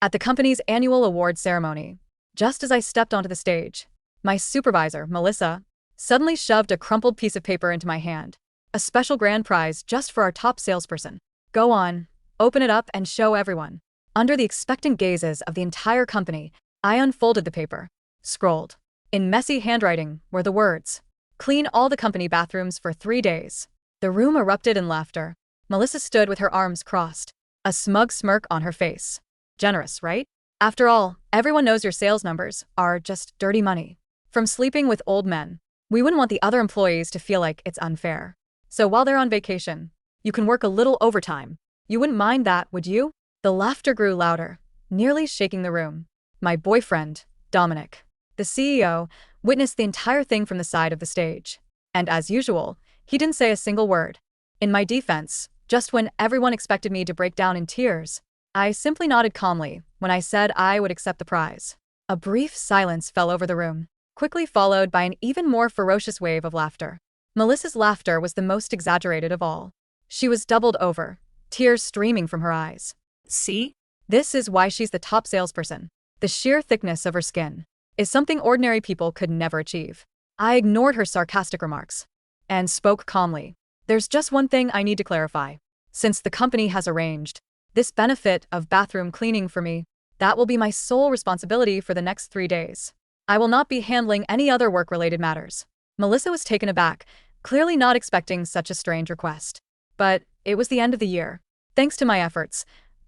At the company's annual awards ceremony, just as I stepped onto the stage, my supervisor, Melissa, suddenly shoved a crumpled piece of paper into my hand. A special grand prize just for our top salesperson. Go on, open it up and show everyone. Under the expectant gazes of the entire company, I unfolded the paper. Scrolled. In messy handwriting were the words, "Clean all the company bathrooms for 3 days." The room erupted in laughter. Melissa stood with her arms crossed, a smug smirk on her face. Generous, right? After all, everyone knows your sales numbers are just dirty money. From sleeping with old men, we wouldn't want the other employees to feel like it's unfair. So while they're on vacation, you can work a little overtime. You wouldn't mind that, would you? The laughter grew louder, nearly shaking the room. My boyfriend, Dominic, the CEO, witnessed the entire thing from the side of the stage. And as usual, he didn't say a single word. In my defense, just when everyone expected me to break down in tears, I simply nodded calmly when I said I would accept the prize. A brief silence fell over the room, quickly followed by an even more ferocious wave of laughter. Melissa's laughter was the most exaggerated of all. She was doubled over, tears streaming from her eyes. See? This is why she's the top salesperson. The sheer thickness of her skin is something ordinary people could never achieve. I ignored her sarcastic remarks and spoke calmly. There's just one thing I need to clarify. Since the company has arranged this benefit of bathroom cleaning for me, that will be my sole responsibility for the next 3 days. I will not be handling any other work-related matters. Melissa was taken aback, clearly not expecting such a strange request. But it was the end of the year. Thanks to my efforts,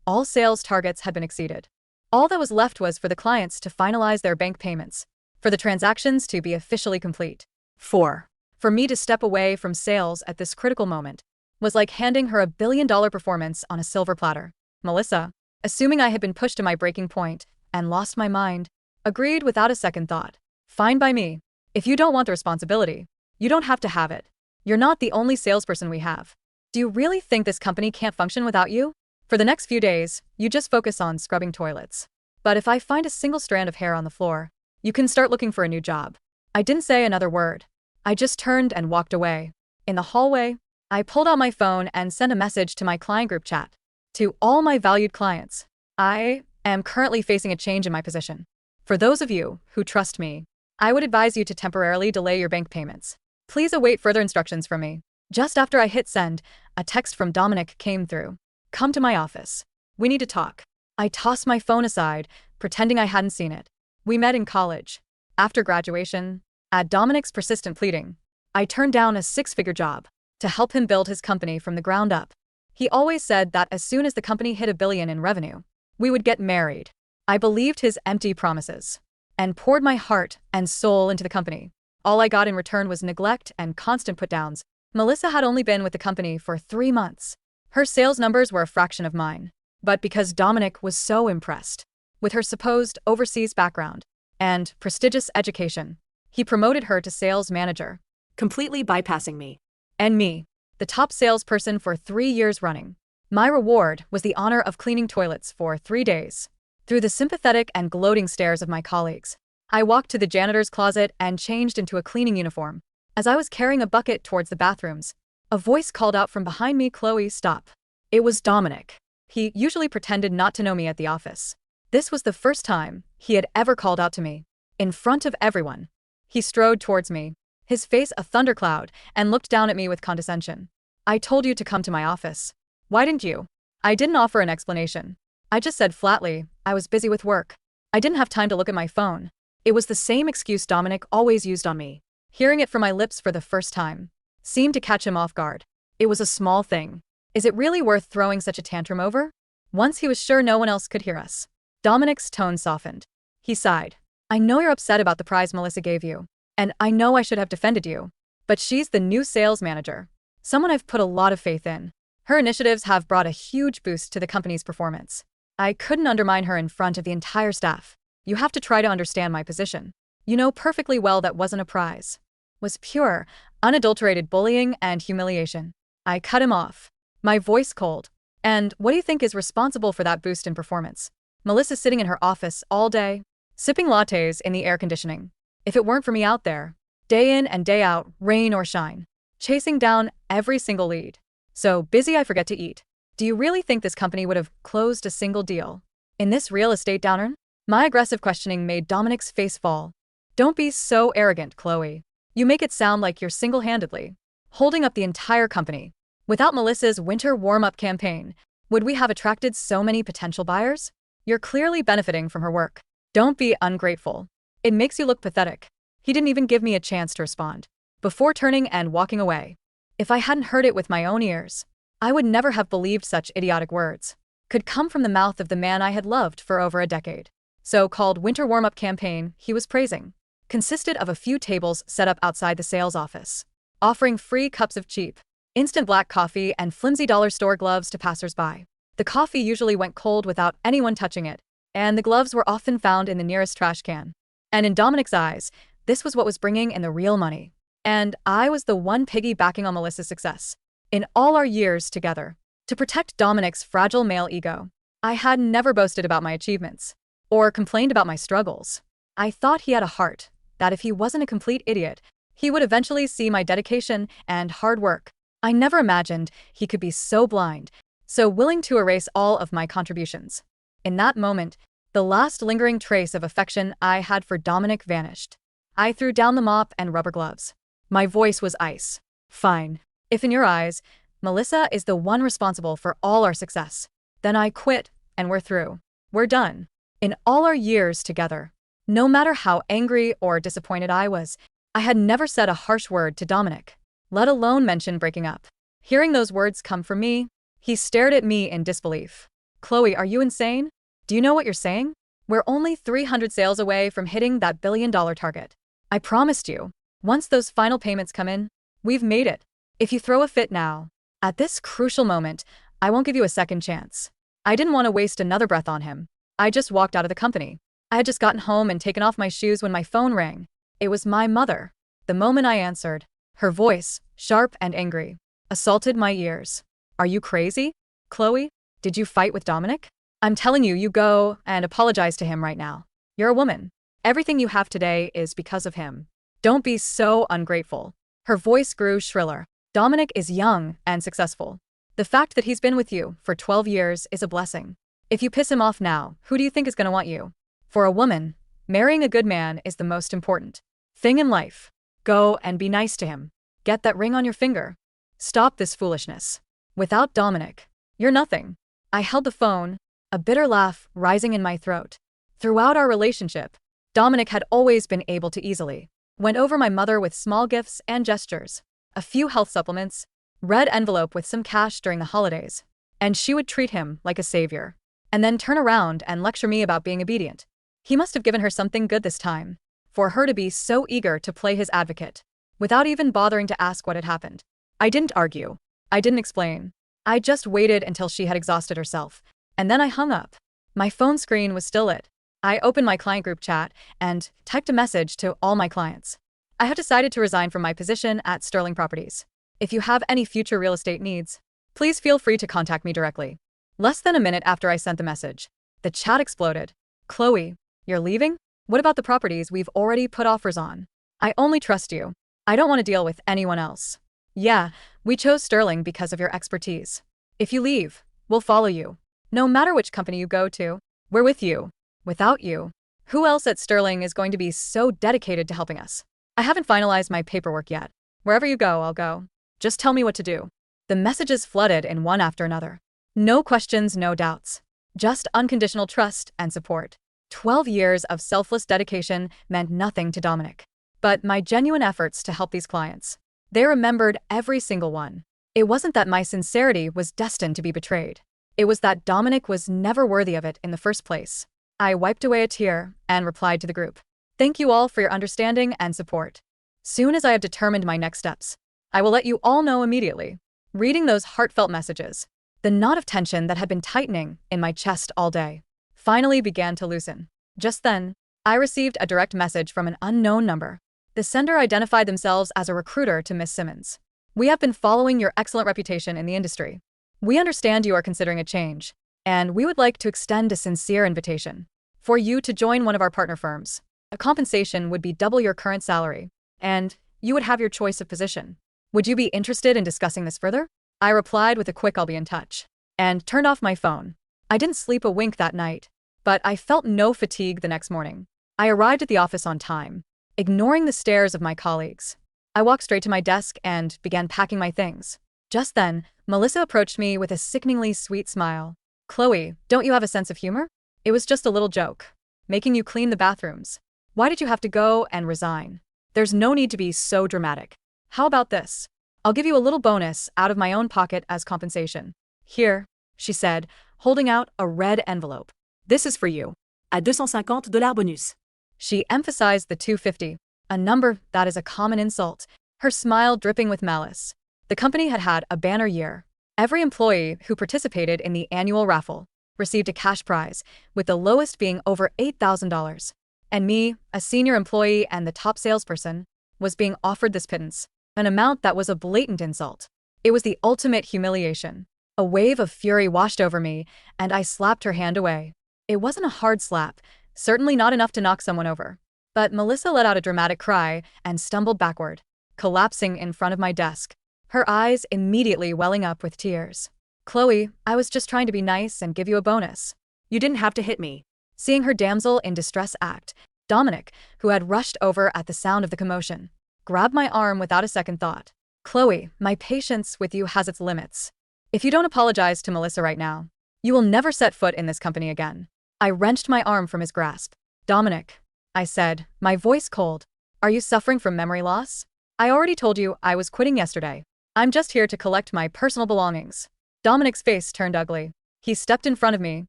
all sales targets had been exceeded. All that was left was for the clients to finalize their bank payments, for the transactions to be officially complete. For me to step away from sales at this critical moment was like handing her a billion-dollar performance on a silver platter. Melissa, assuming I had been pushed to my breaking point and lost my mind, agreed without a second thought. Fine by me. If you don't want the responsibility, you don't have to have it. You're not the only salesperson we have. Do you really think this company can't function without you? For the next few days, you just focus on scrubbing toilets. But if I find a single strand of hair on the floor, you can start looking for a new job. I didn't say another word. I just turned and walked away. In the hallway, I pulled out my phone and sent a message to my client group chat. To all my valued clients, I am currently facing a change in my position. For those of you who trust me, I would advise you to temporarily delay your bank payments. Please await further instructions from me. Just after I hit send, a text from Dominic came through. Come to my office. We need to talk. I tossed my phone aside, pretending I hadn't seen it. We met in college. After graduation, at Dominic's persistent pleading, I turned down a 6-figure job to help him build his company from the ground up. He always said that as soon as the company hit $1 billion in revenue, we would get married. I believed his empty promises and poured my heart and soul into the company. All I got in return was neglect and constant put-downs. Melissa had only been with the company for 3 months. Her sales numbers were a fraction of mine. But because Dominic was so impressed with her supposed overseas background and prestigious education, he promoted her to sales manager, completely bypassing me. And me, the top salesperson for 3 years running. My reward was the honor of cleaning toilets for 3 days. Through the sympathetic and gloating stares of my colleagues, I walked to the janitor's closet and changed into a cleaning uniform. As I was carrying a bucket towards the bathrooms, a voice called out from behind me, "Chloe, stop." It was Dominic. He usually pretended not to know me at the office. This was the first time he had ever called out to me. In front of everyone, he strode towards me, his face a thundercloud, and looked down at me with condescension. "I told you to come to my office. Why didn't you?" I didn't offer an explanation. I just said flatly, I was busy with work. I didn't have time to look at my phone. It was the same excuse Dominic always used on me. Hearing it from my lips for the first time seemed to catch him off guard. It was a small thing. Is it really worth throwing such a tantrum over? Once he was sure no one else could hear us, Dominic's tone softened. He sighed. "I know you're upset about the prize Melissa gave you, and I know I should have defended you. But she's the new sales manager, someone I've put a lot of faith in. Her initiatives have brought a huge boost to the company's performance. I couldn't undermine her in front of the entire staff. You have to try to understand my position. You know perfectly well that wasn't a prize. Was pure, unadulterated bullying and humiliation." I cut him off, my voice cold. "And what do you think is responsible for that boost in performance? Melissa sitting in her office all day, sipping lattes in the air conditioning. If it weren't for me out there, day in and day out, rain or shine, chasing down every single lead. So busy I forget to eat. Do you really think this company would have closed a single deal In this real estate downturn? My aggressive questioning made Dominic's face fall. Don't be so arrogant, Chloe. You make it sound like you're single-handedly holding up the entire company. Without Melissa's winter warm-up campaign, would we have attracted so many potential buyers? You're clearly benefiting from her work. Don't be ungrateful. It makes you look pathetic. He didn't even give me a chance to respond before turning and walking away. If I hadn't heard it with my own ears, I would never have believed such idiotic words could come from the mouth of the man I had loved for over a decade. So-called winter warm-up campaign he was praising consisted of a few tables set up outside the sales office, offering free cups of cheap, instant black coffee and flimsy dollar store gloves to passers-by. The coffee usually went cold without anyone touching it, and the gloves were often found in the nearest trash can. And in Dominic's eyes, this was what was bringing in the real money. And I was the one piggybacking on Melissa's success. In all our years together, to protect Dominic's fragile male ego, I had never boasted about my achievements or complained about my struggles. I thought he had a heart, that if he wasn't a complete idiot, he would eventually see my dedication and hard work. I never imagined he could be so blind, so willing to erase all of my contributions. In that moment, the last lingering trace of affection I had for Dominic vanished. I threw down the mop and rubber gloves. My voice was ice. Fine. If in your eyes, Melissa is the one responsible for all our success, then I quit, and we're through. We're done. In all our years together, no matter how angry or disappointed I was, I had never said a harsh word to Dominic, let alone mention breaking up. Hearing those words come from me, he stared at me in disbelief. Chloe, are you insane? Do you know what you're saying? We're only 300 sales away from hitting that billion-dollar target. I promised you, once those final payments come in, we've made it. If you throw a fit now, at this crucial moment, I won't give you a second chance. I didn't want to waste another breath on him. I just walked out of the company. I had just gotten home and taken off my shoes when my phone rang. It was my mother. The moment I answered, her voice, sharp and angry, assaulted my ears. Are you crazy? Chloe, did you fight with Dominic? I'm telling you, you go and apologize to him right now. You're a woman. Everything you have today is because of him. Don't be so ungrateful. Her voice grew shriller. Dominic is young and successful. The fact that he's been with you for 12 years is a blessing. If you piss him off now, who do you think is going to want you? For a woman, marrying a good man is the most important thing in life. Go and be nice to him. Get that ring on your finger. Stop this foolishness. Without Dominic, you're nothing. I held the phone, a bitter laugh rising in my throat. Throughout our relationship, Dominic had always been able to easily win over my mother with small gifts and gestures, a few health supplements, red envelope with some cash during the holidays, and she would treat him like a savior, and then turn around and lecture me about being obedient. He must have given her something good this time, for her to be so eager to play his advocate, without even bothering to ask what had happened. I didn't argue. I didn't explain. I just waited until she had exhausted herself, and then I hung up. My phone screen was still lit. I opened my client group chat and typed a message to all my clients. I have decided to resign from my position at Sterling Properties. If you have any future real estate needs, please feel free to contact me directly. Less than a minute after I sent the message, the chat exploded. Chloe, you're leaving? What about the properties we've already put offers on? I only trust you. I don't want to deal with anyone else. Yeah, we chose Sterling because of your expertise. If you leave, we'll follow you. No matter which company you go to, we're with you. Without you, who else at Sterling is going to be so dedicated to helping us? I haven't finalized my paperwork yet. Wherever you go, I'll go. Just tell me what to do. The messages flooded in one after another. No questions, no doubts. Just unconditional trust and support. 12 years of selfless dedication meant nothing to Dominic. But my genuine efforts to help these clients, they remembered every single one. It wasn't that my sincerity was destined to be betrayed. It was that Dominic was never worthy of it in the first place. I wiped away a tear and replied to the group. Thank you all for your understanding and support. Soon as I have determined my next steps, I will let you all know immediately. Reading those heartfelt messages, the knot of tension that had been tightening in my chest all day finally began to loosen. Just then, I received a direct message from an unknown number. The sender identified themselves as a recruiter to Miss Simmons. We have been following your excellent reputation in the industry. We understand you are considering a change, and we would like to extend a sincere invitation for you to join one of our partner firms. A compensation would be double your current salary, and you would have your choice of position. Would you be interested in discussing this further? I replied with a quick "I'll be in touch," and turned off my phone. I didn't sleep a wink that night. But I felt no fatigue the next morning. I arrived at the office on time, ignoring the stares of my colleagues. I walked straight to my desk and began packing my things. Just then, Melissa approached me with a sickeningly sweet smile. "Chloe, don't you have a sense of humor? It was just a little joke. Making you clean the bathrooms. Why did you have to go and resign? There's no need to be so dramatic. How about this? I'll give you a little bonus out of my own pocket as compensation. Here," she said, holding out a red envelope. "This is for you. À $250 bonus." She emphasized the 250, a number that is a common insult, her smile dripping with malice. The company had had a banner year. Every employee who participated in the annual raffle received a cash prize, with the lowest being over $8,000. And me, a senior employee and the top salesperson, was being offered this pittance, an amount that was a blatant insult. It was the ultimate humiliation. A wave of fury washed over me, and I slapped her hand away. It wasn't a hard slap, certainly not enough to knock someone over. But Melissa let out a dramatic cry and stumbled backward, collapsing in front of my desk, her eyes immediately welling up with tears. "Chloe, I was just trying to be nice and give you a bonus. You didn't have to hit me." Seeing her damsel in distress act, Dominic, who had rushed over at the sound of the commotion, grabbed my arm without a second thought. "Chloe, my patience with you has its limits. If you don't apologize to Melissa right now, you will never set foot in this company again." I wrenched my arm from his grasp. "Dominic," I said, my voice cold, "are you suffering from memory loss? I already told you I was quitting yesterday. I'm just here to collect my personal belongings." Dominic's face turned ugly. He stepped in front of me,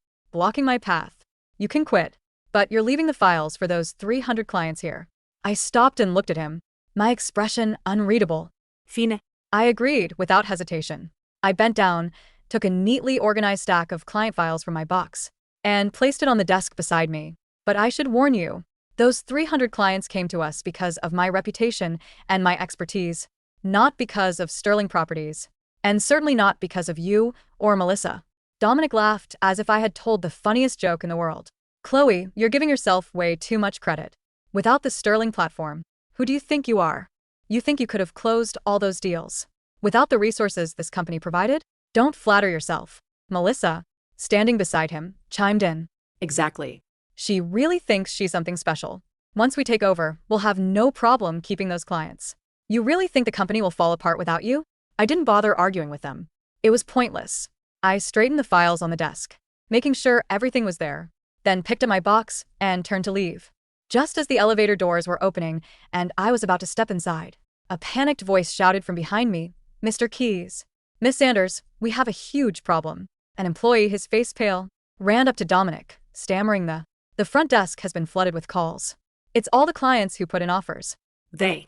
blocking my path. "You can quit, but you're leaving the files for those 300 clients here." I stopped and looked at him, my expression unreadable. "Fine." I agreed without hesitation. I bent down, took a neatly organized stack of client files from my box, and placed it on the desk beside me. "But I should warn you, those 300 clients came to us because of my reputation and my expertise, not because of Sterling Properties, and certainly not because of you or Melissa." Dominic laughed as if I had told the funniest joke in the world. "Chloe, you're giving yourself way too much credit. Without the Sterling platform, who do you think you are? You think you could have closed all those deals without the resources this company provided? Don't flatter yourself." Melissa, standing beside him, chimed in. "Exactly. She really thinks she's something special. Once we take over, we'll have no problem keeping those clients. You really think the company will fall apart without you?" I didn't bother arguing with them. It was pointless. I straightened the files on the desk, making sure everything was there, then picked up my box and turned to leave. Just as the elevator doors were opening and I was about to step inside, a panicked voice shouted from behind me, "Mr. Keyes. Miss Sanders, we have a huge problem." An employee, his face pale, ran up to Dominic, stammering the front desk has been flooded with calls. It's all the clients who put in offers. They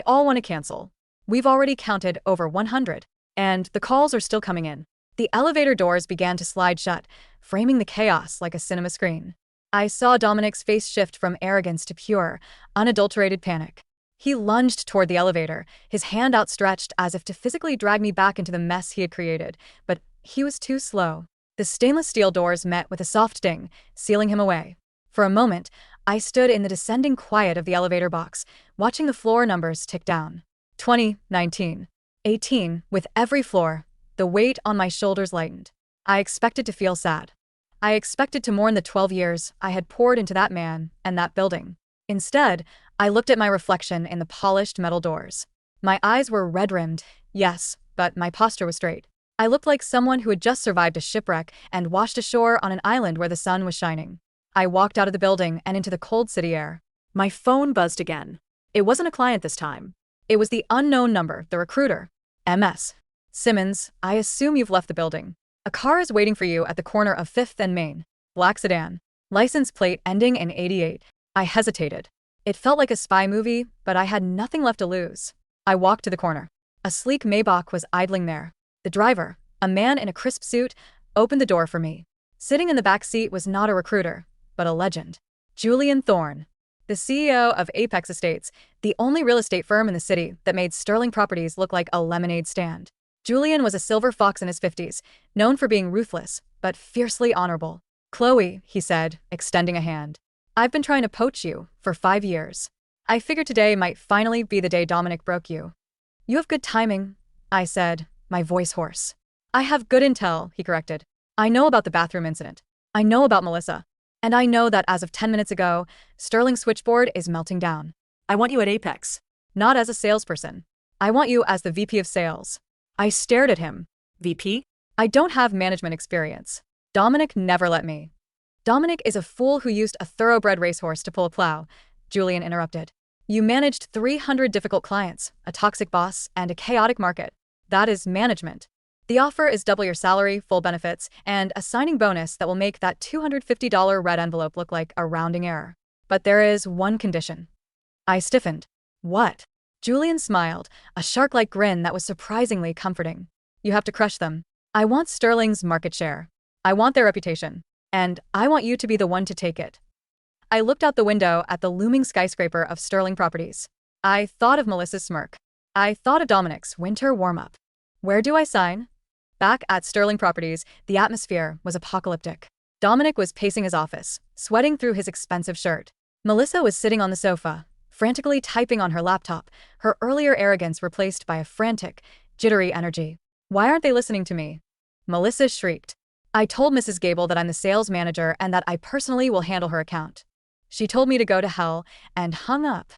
all want to cancel. We've already counted over 100, and the calls are still coming in." The elevator doors began to slide shut, framing the chaos like a cinema screen. I saw Dominic's face shift from arrogance to pure, unadulterated panic. He lunged toward the elevator, his hand outstretched as if to physically drag me back into the mess he had created, but he was too slow. The stainless steel doors met with a soft ding, sealing him away. For a moment, I stood in the descending quiet of the elevator box, watching the floor numbers tick down. 20, 19, 18, with every floor, the weight on my shoulders lightened. I expected to feel sad. I expected to mourn the 12 years I had poured into that man and that building. Instead, I looked at my reflection in the polished metal doors. My eyes were red-rimmed, yes, but my posture was straight. I looked like someone who had just survived a shipwreck and washed ashore on an island where the sun was shining. I walked out of the building and into the cold city air. My phone buzzed again. It wasn't a client this time. It was the unknown number, the recruiter. "MS. Simmons, I assume you've left the building. A car is waiting for you at the corner of 5th and Main. Black sedan. License plate ending in 88. I hesitated. It felt like a spy movie, but I had nothing left to lose. I walked to the corner. A sleek Maybach was idling there. The driver, a man in a crisp suit, opened the door for me. Sitting in the back seat was not a recruiter, but a legend. Julian Thorne, the CEO of Apex Estates, the only real estate firm in the city that made Sterling Properties look like a lemonade stand. Julian was a silver fox in his 50s, known for being ruthless, but fiercely honorable. "Chloe," he said, extending a hand. "I've been trying to poach you for 5 years. I figured today might finally be the day Dominic broke you." "You have good timing," I said, my voice hoarse. "I have good intel," he corrected. "I know about the bathroom incident. I know about Melissa. And I know that as of 10 minutes ago, Sterling's switchboard is melting down. I want you at Apex. Not as a salesperson. I want you as the VP of sales. I stared at him. VP? I don't have management experience. Dominic never let me. Dominic is a fool who used a thoroughbred racehorse to pull a plow, Julian interrupted. You managed 300 difficult clients, a toxic boss, and a chaotic market. That is management. The offer is double your salary, full benefits, and a signing bonus that will make that $250 red envelope look like a rounding error. But there is one condition. I stiffened. What? Julian smiled, a shark-like grin that was surprisingly comforting. You have to crush them. I want Sterling's market share. I want their reputation. And I want you to be the one to take it. I looked out the window at the looming skyscraper of Sterling Properties. I thought of Melissa's smirk. I thought of Dominic's winter warm-up. Where do I sign? Back at Sterling Properties, the atmosphere was apocalyptic. Dominic was pacing his office, sweating through his expensive shirt. Melissa was sitting on the sofa, frantically typing on her laptop, her earlier arrogance replaced by a frantic, jittery energy. Why aren't they listening to me? Melissa shrieked. I told Mrs. Gable that I'm the sales manager and that I personally will handle her account. She told me to go to hell and hung up.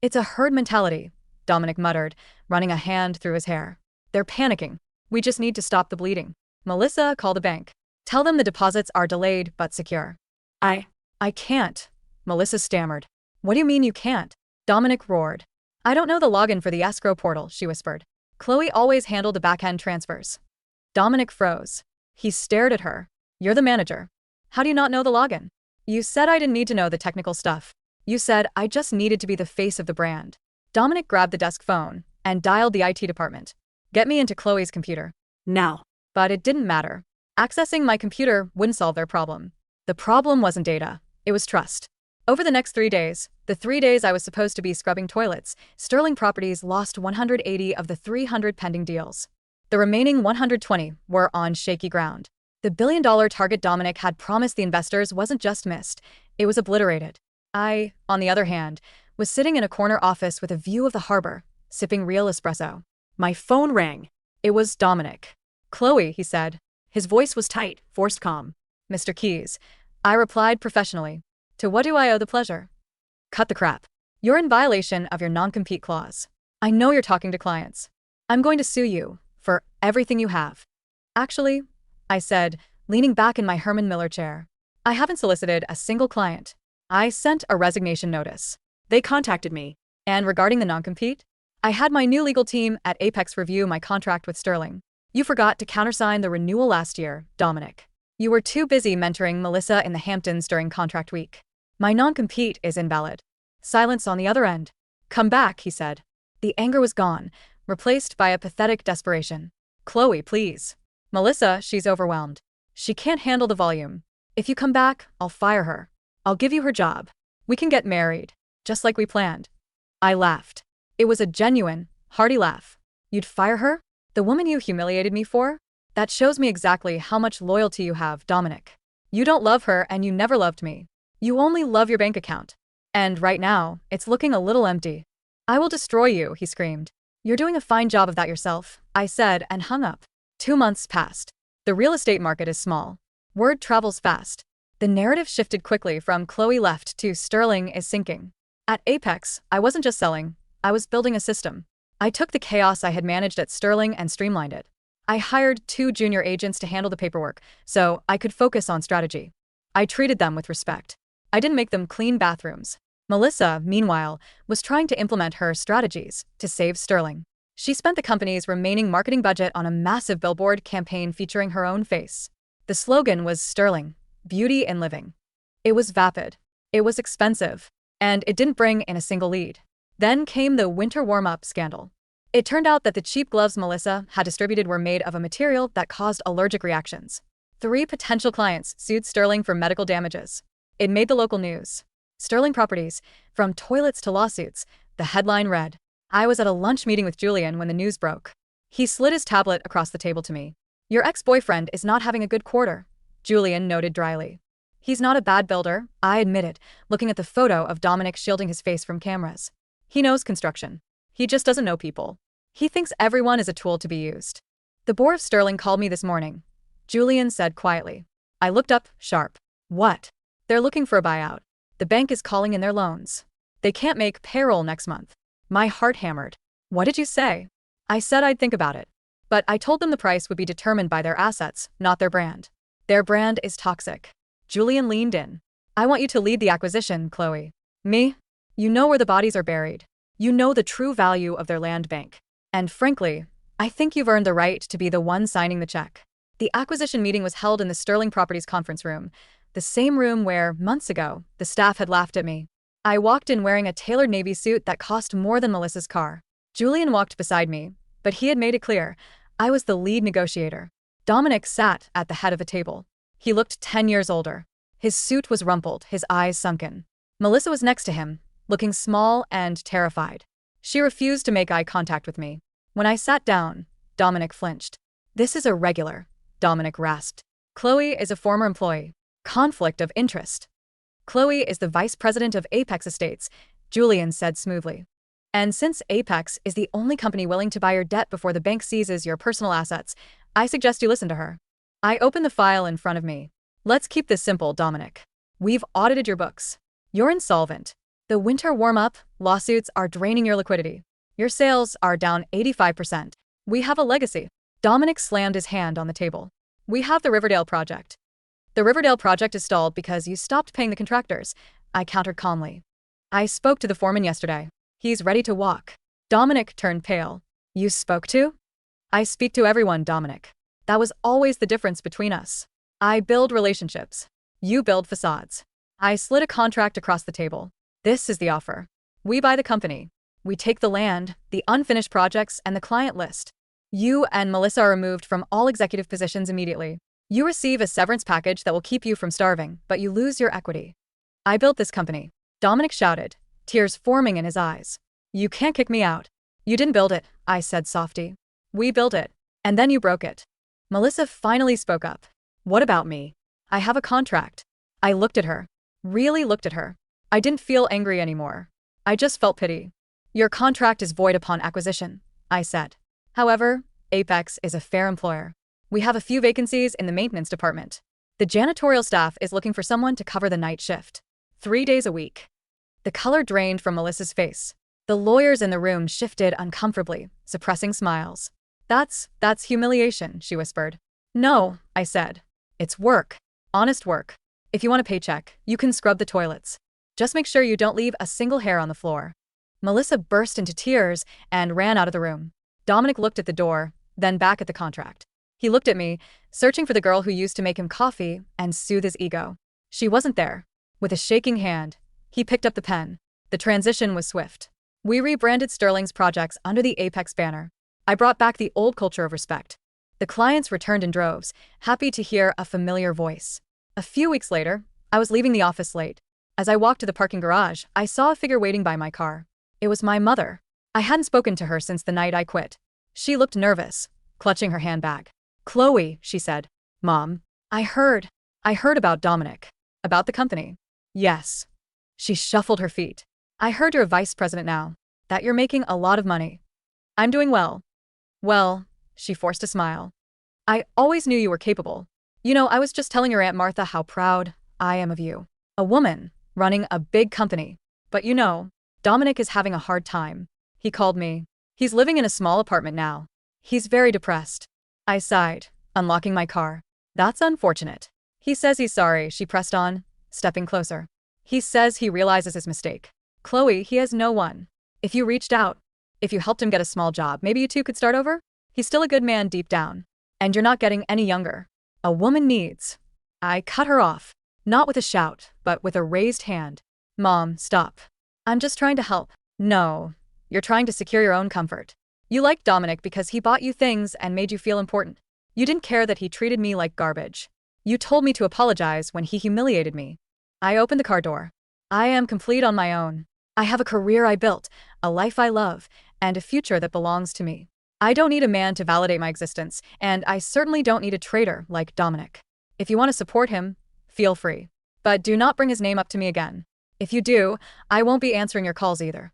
It's a herd mentality, Dominic muttered, running a hand through his hair. They're panicking. We just need to stop the bleeding. Melissa, call the bank. Tell them the deposits are delayed but secure. I can't, Melissa stammered. What do you mean you can't? Dominic roared. I don't know the login for the escrow portal, she whispered. Chloe always handled the back-end transfers. Dominic froze. He stared at her. You're the manager. How do you not know the login? You said I didn't need to know the technical stuff. You said I just needed to be the face of the brand. Dominic grabbed the desk phone and dialed the IT department. Get me into Chloe's computer. Now. But it didn't matter. Accessing my computer wouldn't solve their problem. The problem wasn't data. It was trust. Over the next 3 days, the 3 days I was supposed to be scrubbing toilets, Sterling Properties lost 180 of the 300 pending deals. The remaining 120 were on shaky ground. The billion-dollar target Dominic had promised the investors wasn't just missed, it was obliterated. I, on the other hand, was sitting in a corner office with a view of the harbor, sipping real espresso. My phone rang. It was Dominic. Chloe, he said. His voice was tight, forced calm. Mr. Keyes. I replied professionally. To what do I owe the pleasure? Cut the crap. You're in violation of your non-compete clause. I know you're talking to clients. I'm going to sue you for everything you have. Actually, I said, leaning back in my Herman Miller chair. I haven't solicited a single client. I sent a resignation notice. They contacted me. And regarding the non-compete? I had my new legal team at Apex review my contract with Sterling. You forgot to countersign the renewal last year, Dominic. You were too busy mentoring Melissa in the Hamptons during contract week. My non-compete is invalid. Silence on the other end. Come back, he said. The anger was gone, replaced by a pathetic desperation. Chloe, please. Melissa, she's overwhelmed. She can't handle the volume. If you come back, I'll fire her. I'll give you her job. We can get married, just like we planned. I laughed. It was a genuine, hearty laugh. You'd fire her? The woman you humiliated me for? That shows me exactly how much loyalty you have, Dominic. You don't love her and you never loved me. You only love your bank account. And right now, it's looking a little empty. I will destroy you, he screamed. You're doing a fine job of that yourself, I said and hung up. 2 months passed. The real estate market is small. Word travels fast. The narrative shifted quickly from Chloe left to Sterling is sinking. At Apex, I wasn't just selling, I was building a system. I took the chaos I had managed at Sterling and streamlined it. I hired 2 junior agents to handle the paperwork, so I could focus on strategy. I treated them with respect. I didn't make them clean bathrooms. Melissa, meanwhile, was trying to implement her strategies to save Sterling. She spent the company's remaining marketing budget on a massive billboard campaign featuring her own face. The slogan was Sterling, Beauty in Living. It was vapid. It was expensive. And it didn't bring in a single lead. Then came the winter warm-up scandal. It turned out that the cheap gloves Melissa had distributed were made of a material that caused allergic reactions. 3 potential clients sued Sterling for medical damages. It made the local news. Sterling Properties, from toilets to lawsuits, the headline read. I was at a lunch meeting with Julian when the news broke. He slid his tablet across the table to me. Your ex-boyfriend is not having a good quarter, Julian noted dryly. He's not a bad builder, I admitted, looking at the photo of Dominic shielding his face from cameras. He knows construction. He just doesn't know people. He thinks everyone is a tool to be used. The board of Sterling called me this morning, Julian said quietly. I looked up, sharp. What? They're looking for a buyout. The bank is calling in their loans. They can't make payroll next month. My heart hammered. What did you say? I said I'd think about it. But I told them the price would be determined by their assets, not their brand. Their brand is toxic. Julian leaned in. I want you to lead the acquisition, Chloe. Me? You know where the bodies are buried. You know the true value of their land bank. And frankly, I think you've earned the right to be the one signing the check. The acquisition meeting was held in the Sterling Properties conference room, the same room where, months ago, the staff had laughed at me. I walked in wearing a tailored navy suit that cost more than Melissa's car. Julian walked beside me, but he had made it clear, I was the lead negotiator. Dominic sat at the head of a table. He looked 10 years older. His suit was rumpled, his eyes sunken. Melissa was next to him, looking small and terrified. She refused to make eye contact with me. When I sat down, Dominic flinched. This is irregular, Dominic rasped. Chloe is a former employee. Conflict of interest. Chloe is the vice president of Apex Estates, Julian said smoothly. And since Apex is the only company willing to buy your debt before the bank seizes your personal assets, I suggest you listen to her. I opened the file in front of me. Let's keep this simple, Dominic. We've audited your books. You're insolvent. The winter warm-up lawsuits are draining your liquidity. Your sales are down 85%. We have a legacy. Dominic slammed his hand on the table. We have the Riverdale project. The Riverdale project is stalled because you stopped paying the contractors, I countered calmly. I spoke to the foreman yesterday. He's ready to walk. Dominic turned pale. You spoke to? I speak to everyone, Dominic. That was always the difference between us. I build relationships. You build facades. I slid a contract across the table. This is the offer. We buy the company. We take the land, the unfinished projects, and the client list. You and Melissa are removed from all executive positions immediately. You receive a severance package that will keep you from starving, but you lose your equity. I built this company. Dominic shouted, tears forming in his eyes. You can't kick me out. You didn't build it, I said softly. We built it. And then you broke it. Melissa finally spoke up. What about me? I have a contract. I looked at her. Really looked at her. I didn't feel angry anymore. I just felt pity. Your contract is void upon acquisition, I said. However, Apex is a fair employer. We have a few vacancies in the maintenance department. The janitorial staff is looking for someone to cover the night shift. 3 days a week. The color drained from Melissa's face. The lawyers in the room shifted uncomfortably, suppressing smiles. That's humiliation, she whispered. No, I said. It's work. Honest work. If you want a paycheck, you can scrub the toilets. Just make sure you don't leave a single hair on the floor. Melissa burst into tears and ran out of the room. Dominic looked at the door, then back at the contract. He looked at me, searching for the girl who used to make him coffee and soothe his ego. She wasn't there. With a shaking hand, he picked up the pen. The transition was swift. We rebranded Sterling's projects under the Apex banner. I brought back the old culture of respect. The clients returned in droves, happy to hear a familiar voice. A few weeks later, I was leaving the office late. As I walked to the parking garage, I saw a figure waiting by my car. It was my mother. I hadn't spoken to her since the night I quit. She looked nervous, clutching her handbag. Chloe, she said. Mom, I heard about Dominic. About the company. Yes. She shuffled her feet. I heard you're a vice president now. That you're making a lot of money. I'm doing well. Well, she forced a smile. I always knew you were capable. You know, I was just telling your Aunt Martha how proud I am of you. A woman, running a big company. But you know, Dominic is having a hard time. He called me. He's living in a small apartment now. He's very depressed. I sighed, unlocking my car. That's unfortunate. He says he's sorry, she pressed on, stepping closer. He says he realizes his mistake. Chloe, he has no one. If you reached out, if you helped him get a small job, maybe you two could start over? He's still a good man deep down. And you're not getting any younger. A woman needs. I cut her off. Not with a shout, but with a raised hand. Mom, stop. I'm just trying to help. No, you're trying to secure your own comfort. You liked Dominic because he bought you things and made you feel important. You didn't care that he treated me like garbage. You told me to apologize when he humiliated me. I opened the car door. I am complete on my own. I have a career I built, a life I love, and a future that belongs to me. I don't need a man to validate my existence, and I certainly don't need a traitor like Dominic. If you want to support him, feel free. But do not bring his name up to me again. If you do, I won't be answering your calls either.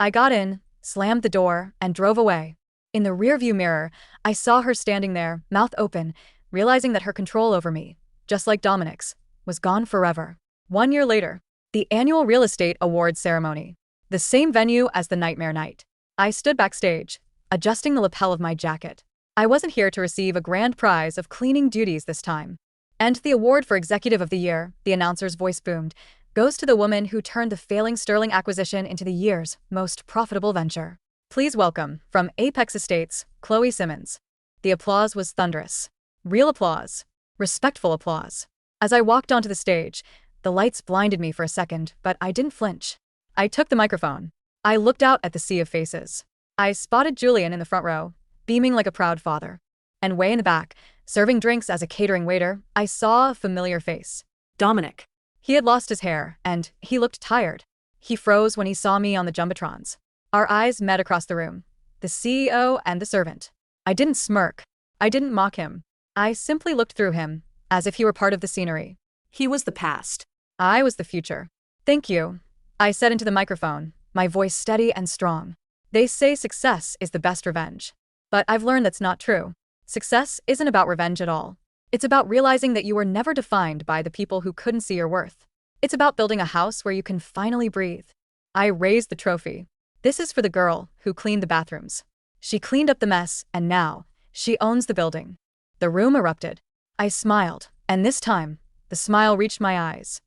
I got in, slammed the door, and drove away. In the rearview mirror, I saw her standing there, mouth open, realizing that her control over me, just like Dominic's, was gone forever. 1 year later, the annual real estate awards ceremony. The same venue as the nightmare night. I stood backstage, adjusting the lapel of my jacket. I wasn't here to receive a grand prize of cleaning duties this time. And the award for Executive of the Year, the announcer's voice boomed, goes to the woman who turned the failing Sterling acquisition into the year's most profitable venture. Please welcome, from Apex Estates, Chloe Simmons. The applause was thunderous. Real applause. Respectful applause. As I walked onto the stage, the lights blinded me for a second, but I didn't flinch. I took the microphone. I looked out at the sea of faces. I spotted Julian in the front row, beaming like a proud father. And way in the back, serving drinks as a catering waiter, I saw a familiar face. Dominic. He had lost his hair, and he looked tired. He froze when he saw me on the jumbotrons. Our eyes met across the room, the CEO and the servant. I didn't smirk. I didn't mock him. I simply looked through him, as if he were part of the scenery. He was the past. I was the future. Thank you, I said into the microphone, my voice steady and strong. They say success is the best revenge. But I've learned that's not true. Success isn't about revenge at all. It's about realizing that you were never defined by the people who couldn't see your worth. It's about building a house where you can finally breathe. I raised the trophy. This is for the girl who cleaned the bathrooms. She cleaned up the mess, and now, she owns the building. The room erupted. I smiled, and this time, the smile reached my eyes.